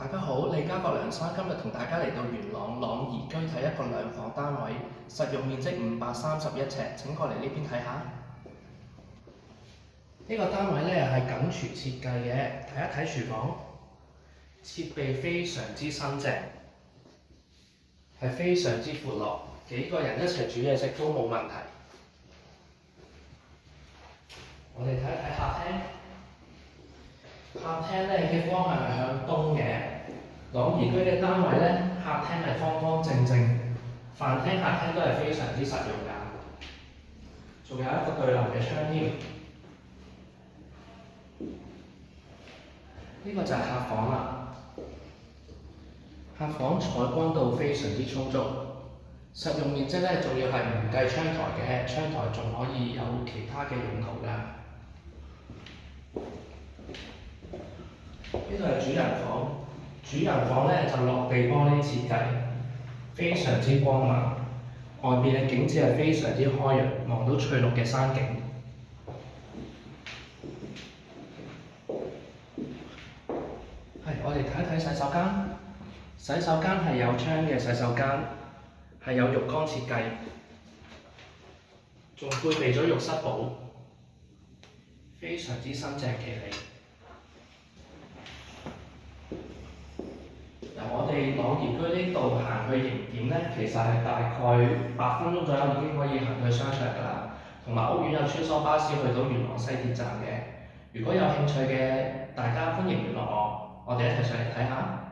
大家好，李家國梁生今日同大家嚟到元朗朗怡居睇一個兩房單位，實用面積531尺，請過嚟呢邊睇下。呢個單位咧係緊廚設計嘅，睇一睇廚房，設備非常之新淨，係非常之闊落，幾個人一齊煮嘢食都冇問題。我哋睇一睇客廳。客廳咧嘅方向係向東嘅，朗怡居嘅單位咧，客廳係方方正正，飯廳、客廳都係非常之實用㗎。仲有一個對流嘅窗添。呢個就係客房啦。客房採光度非常之充足，實用面積咧仲要係唔計窗台嘅，窗台仲可以有其他嘅用途㗎。呢度係主人房，主人房咧就落地玻璃設計，非常之光猛。外邊嘅景緻係非常之開揚，望到翠綠嘅山景。我哋睇一睇洗手間。洗手間係有窗嘅洗手間，係有浴缸設計，仲配備咗浴室寶，非常之新淨企理。由我哋朗怡居呢度行去營點咧，其實係大概8分鐘左右已經可以行去商場㗎啦。同埋屋苑有穿梭巴士去到元朗西鐵站嘅。如果有興趣嘅，大家歡迎聯絡我，我哋一齊上嚟睇下。